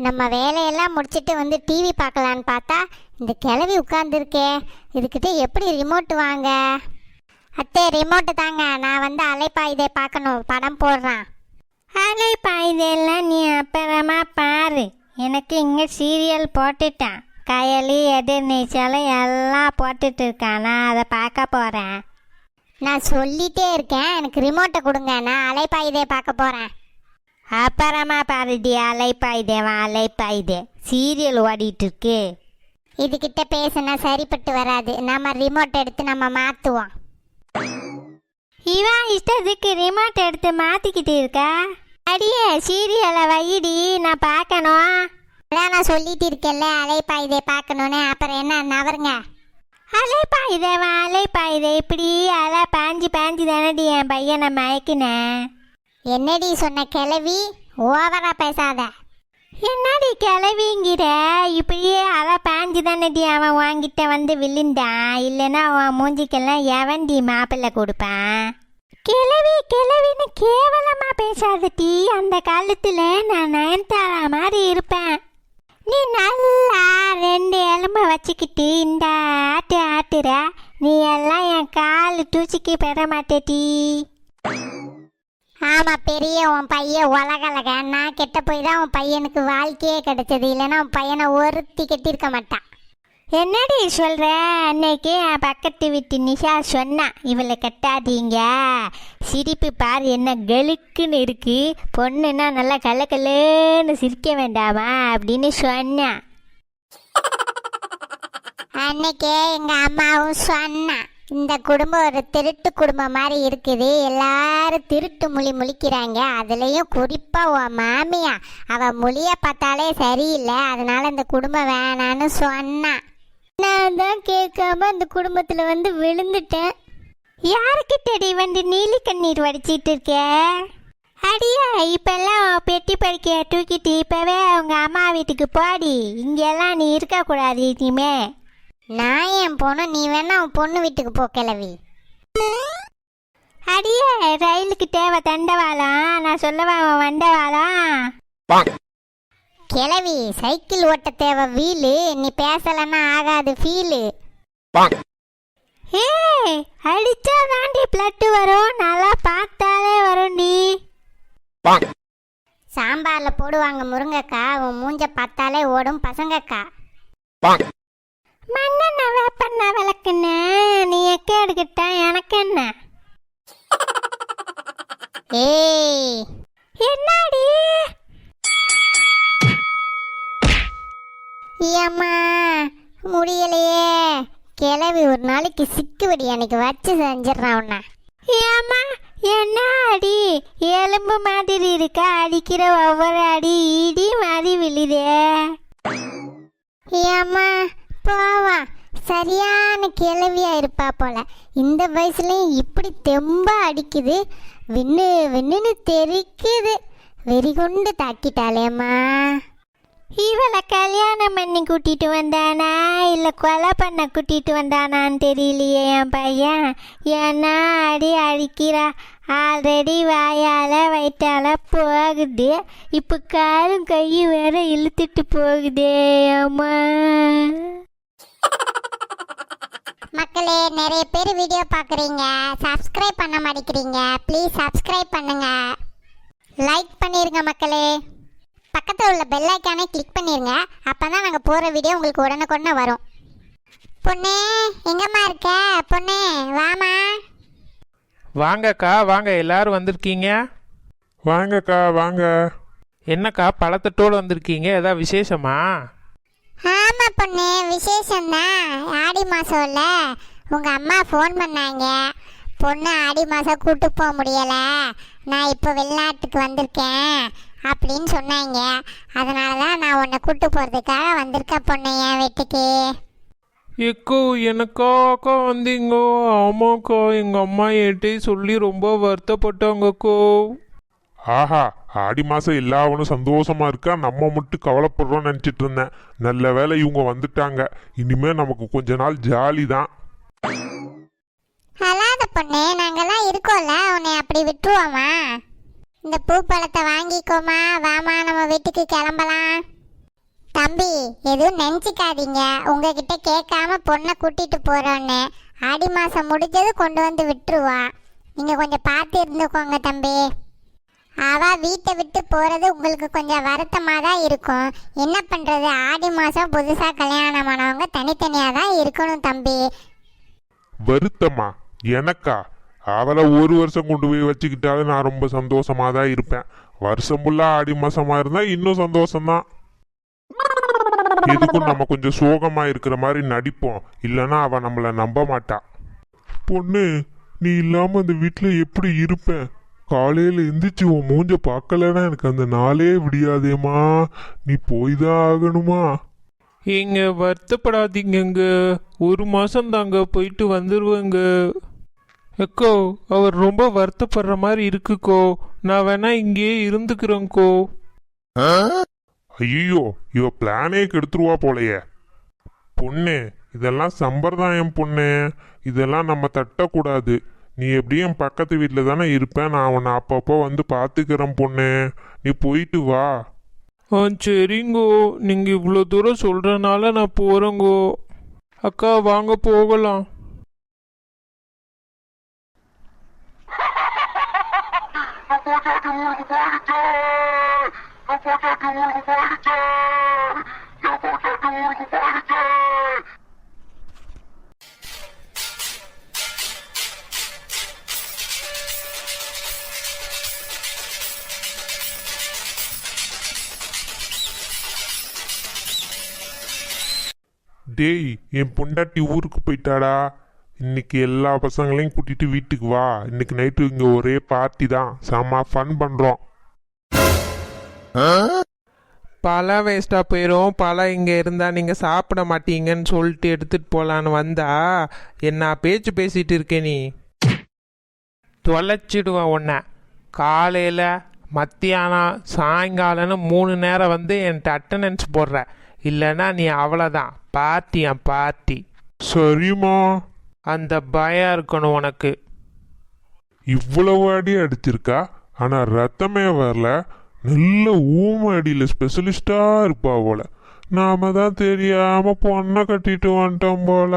நம்ம வேலையெல்லாம் முடிச்சுட்டு வந்து டிவி பார்க்கலான்னு பார்த்தா இந்த கிழவி உட்காந்துருக்கே. இதுக்கிட்ட எப்படி ரிமோட் வாங்க? அத்தே ரிமோட்டு தாங்க, நான் வந்து அலைப்பாயுதே பார்க்கணும், படம் போடுறான். அலைப்பாயுதெல்லாம் நீ அப்புறமா பாரு. எனக்கு இங்கே சீரியல் போட்டுட்டான். கயலி எதிர்நீச்சலும் எல்லாம் போட்டுட்டு இருக்கான். நான் அதை பார்க்க போகிறேன். நான் சொல்லிட்டே இருக்கேன், எனக்கு ரிமோட்டை கொடுங்க, நான் அலைப்பாயுதே பார்க்க போகிறேன். அப்புறமா பாருடி அலைப்பாயுதே சீரியல் ஓடிட்டு இருக்கு. இதுகிட்ட பேசுனா சரிப்பட்டு வராது. நம்ம ரிமோட் எடுத்து நம்ம மாற்றுவோம். இவன் இஷ்டத்துக்கு ரிமோட் எடுத்து மாற்றிக்கிட்டு இருக்கா? அடியே சீரியலை வைடி, நான் பார்க்கணும். அதான் நான் சொல்லிட்டு இருக்கேன்ல அலைப்பாயுதே பார்க்கணுன்னு. அப்புறம் என்ன நவருங்க. அலைப்பாயுதே இப்படி அலை பாஞ்சு தானடி என் பையனை மயக்கினேன். என்னடி சொன்ன கிழவி? ஓவரா பேசாத. என்னடி கிளவிங்கிற? இப்படியே அலை பாஞ்சு தானடி அவன் வாங்கிட்ட வந்து விழுந்தான். இல்லைன்னா அவன் மூஞ்சிக்கெல்லாம் எவன்டி மாப்பிள்ளை கொடுப்பான்? கிளவின்னு கேவலமா பேசாதடி. அந்த காலத்துல நான் நயன்தாரா மாதிரி இருப்பேன். நீ நல்லா 2 எலும்பை வச்சுக்கிட்டு இந்த ஆட்டுற. நீ எல்லாம் என் கால் தூசிக்கு பெற மாட்டேடி. ஆமாம், பெரிய உன் பையன் உலகலக. நான் கெட்ட போய் தான் உன் பையனுக்கு வாழ்க்கையே கிடைச்சது. இல்லைன்னா உன் பையனை ஒருத்தி கெட்டிருக்க மாட்டான். என்னடி சொல்கிற? அன்னைக்கு என் பக்கத்து வீட்டு நிஷா சொன்னான், இவளை கட்டாதீங்க, சிரிப்பு பார் என்ன கெலுக்குன்னு இருக்கு, பொண்ணுன்னா நல்லா கல்லன்னு சிரிக்க வேண்டாமா அப்படின்னு சொன்னான். அன்னைக்கே எங்கள் அம்மாவும் சொன்னான், இந்த குடும்பம் ஒரு திருட்டு குடும்பம் மாதிரி இருக்குது, எல்லாரும் திருட்டு முழிக்கிறாங்க. அதுலேயும் குறிப்பாக உன் மாமியா, அவள் மொழியை பார்த்தாலே சரியில்லை, அதனால இந்த குடும்பம் வேணான்னு சொன்னான். நான் தான் கேட்காம அந்த குடும்பத்தில் வந்து விழுந்துட்டேன். யாருக்கிட்டடி வந்து நீலி கண்ணீர் வடிச்சிட்டு இருக்க? அடியா இப்பெல்லாம் பெட்டி படுக்கைய தூக்கிட்டு இப்போவே அவங்க அம்மா வீட்டுக்கு போடி. இங்கெல்லாம் நீ இருக்கக்கூடாது இனிமே. நான் என் பொண்ணு, நீ வேணா உன் பொண்ணு வீட்டுக்கு போ கிளவி. அடியே ரயிலுக்கு தேவை தண்டவாளம், நான் சொல்லவா வண்டவாளம்? கிளவி சைக்கிள் ஓட்ட தேவை வீலு, நீ பேசலன்னா ஆகாது ஃபீலு. ஏ அடிச்சா தாண்டி பிளட்டு வரும், நல்லா பார்த்தாலே வரும். நீ சாம்பாரில் போடுவாங்க முருங்கக்கா, உன் மூஞ்ச பார்த்தாலே ஓடும் பசங்கக்கா. மண்ணெண்ண வேப்பண்ண விளக்குன்னு நீ எக்க எடுக்கிட்ட எனக்கு என்ன? ஏய் என்னடி? ஏம்மா முடியலையே. கிளவி ஒரு நாளைக்கு சிக்குவடி, அன்னைக்கு வச்சு செஞ்சிடறான் உன்ன. ஏம்மா என்ன அடி? எலும்பு மாதிரி இருக்கா, அடிக்கிற ஒவ்வொரு அடி இடி மாதிரி விழுதே. ஏம்மா போவா, சரியான கிளவியா இருப்பா போல. இந்த வயசுலயும் இப்படி தெம்பா அடிக்குது, விண்ணுன்னு தெரிக்குது. வெறி கொண்டு தாக்கிட்டாளேம்மா. இவளை கல்யாணம் பண்ணி கூட்டிட்டு வந்தானா இல்லை கொலை பண்ண கூட்டிட்டு வந்தானான்னு தெரியலையே என் பையன். ஏன்னா அடி அடிக்கிறா. ஆல்ரெடி வாயால் வயிற்றால போகுது, இப்போ காலும் கையும் வேற இழுத்துட்டு போகுதே அம்மா. மக்களே, நிறைய பேர் வீடியோ பார்க்குறீங்க, சப்ஸ்கிரைப் பண்ண மாட்டேங்கிறீங்க. ப்ளீஸ் சப்ஸ்கிரைப் பண்ணுங்க, லைக் பண்ணிருங்க மக்களே. பக்கத்தில் உள்ள பெல் ஐக்கானை கிளிக் பண்ணிருங்க, அப்போ தான் நாங்கள் போகிற வீடியோ உங்களுக்கு உடனுக்குடனே வரும். பொண்ணே எங்கம்மா இருக்க? பொண்ணே வாமா. வாங்கக்கா வாங்க, எல்லாரும் வந்திருக்கீங்க. வாங்கக்கா வாங்க. என்னக்கா பழத்தட்டோடு வந்திருக்கீங்க, ஏதாவது விசேஷமா? ஆமாம் பொண்ணு, விசேஷம்தான். ஆடி மாதம்ல உங்கள் அம்மா ஃபோன் பண்ணாங்க, பொண்ணு ஆடி மாதம் கூட்டு போக முடியலை, நான் இப்போ வெளிநாட்டுக்கு வந்திருக்கேன் அப்படின்னு சொன்னாங்க. அதனால தான் நான் உன்னை கூட்டு போகிறதுக்காக வந்திருக்கேன் பொண்ணு என் வீட்டுக்கு. எக்கோ எனக்கா அக்கா வந்தீங்கோ? ஆமாக்கா, எங்கள் அம்மா என்கிட்ட சொல்லி ரொம்ப வருத்தப்பட்டாங்கக்கோ. ஆஹா, ஆடி மாதம் எல்லாவனும் சந்தோஷமா இருக்கா, நம்ம மட்டும் கவலைப்படுறோம்னு நினச்சிட்டு இருந்தேன். நல்ல வேலை இவங்க வந்துட்டாங்க, இனிமே நமக்கு கொஞ்ச நாள் ஜாலி தான். அல்லாத பொண்ணு, நாங்கெல்லாம் இருக்கோம்ல, உன்னை அப்படி விட்டுருவோமா? இந்த பூ பழத்தை வாங்கிக்கோமா, வாமா நம்ம வீட்டுக்கு கிளம்பலாம். தம்பி எதுவும் நினச்சிக்காதீங்க, உங்ககிட்ட கேட்காம பொண்ணை கூட்டிட்டு போறோன்னு. ஆடி மாசம் முடிஞ்சது கொண்டு வந்து விட்டுருவா. நீங்க கொஞ்சம் பார்த்து இருந்துக்கோங்க தம்பி. அவ வீட்டை விட்டு போறது உங்களுக்கு கொஞ்சம் வருத்தமாக தான் இருக்கும். என்ன பண்றது, ஆடி மாசம் புதுசா கல்யாணமானவங்க தனித்தனியாக தான் இருக்கணும் தம்பி. வருத்தமா எனக்கா? அவளை ஒரு வருஷம் கொண்டு போய் வச்சுக்கிட்டாலும் நான் ரொம்ப சந்தோஷமா தான் இருப்பேன். வருஷம் ஃபுல்லா ஆடி மாசமா இருந்தா இன்னும் சந்தோஷம்தான். எதுக்கும் நம்ம கொஞ்சம் சோகமா இருக்கிற மாதிரி நடிப்போம், இல்லைன்னா அவ நம்மள நம்ப மாட்டா. பொண்ணு, நீ இல்லாம அந்த வீட்டுல எப்படி இருப்பேன்? காலையில எந்திரிச்சு உன் மூஞ்ச பார்க்கலன்னா எனக்கு அந்த நாளே விடியாதேம்மா. நீ போய் தான் ஆகணுமா? ஏங்க வருத்தப்படாதீங்கங்க, ஒரு மாசம் தாங்க, போயிட்டு வந்துருவேங்க. அக்கோ அவர் ரொம்ப வருத்தப்படுற மாதிரி இருக்குக்கோ, நான் வேணா இங்கேயே இருந்துக்கிறேங்க்கோ. ஐயோ, இவ பிளானே கெடுத்துருவா போலையே. பொண்ணு, இதெல்லாம் சம்பிரதாயம் பொண்ணு, இதெல்லாம் நம்ம தட்டக்கூடாது. நீ எப்படியும் பக்கத்து வீட்டில் தானே இருப்பேன், நான் உன்னை அப்பப்போ வந்து பார்த்துக்கிறேன் பொண்ணு. நீ போயிட்டு வா. ஆ சரிங்கோ, நீங்கள் இவ்வளோ தூரம் சொல்கிறனால நான் போகிறேங்கோ. அக்கா வாங்க போகலாம். டேய், என் பொண்டாட்டி ஊருக்கு போயிட்டாடா. இன்னைக்கு எல்லா பசங்களையும் கூட்டிட்டு வீட்டுக்கு வா. இன்னைக்கு நைட்டு இங்க ஒரே பார்ட்டி தான், செம்ம ஃபன் பண்றோம். பழம் வேஸ்ட்டாக போயிடும், பழம் இங்கே இருந்தால் நீங்கள் சாப்பிட மாட்டீங்கன்னு சொல்லிட்டு எடுத்துகிட்டு போகலான்னு வந்தா என்ன பேச்சு பேசிகிட்டு இருக்கே நீ? தொலைச்சிடுவேன் உன்னை. காலையில் மத்தியானம் சாயங்காலம்னு 3 நேரம் வந்து என்கிட்ட அட்டண்டன்ஸ் போடுற, இல்லைன்னா நீ அவ்வளோதான், பார்ட்டி என் பார்ட்டி. சரிம்மா. அந்த பயம் இருக்கணும் உனக்கு. இவ்வளவு அடி அடிச்சிருக்கா, ஆனா ரத்தமே வரல. நல்ல ஊம அடியில ஸ்பெஷலிஸ்டா இருப்பா போல. நாம தான் தெரியாம பொண்ணை கட்டிட்டு வந்துட்டோம் போல.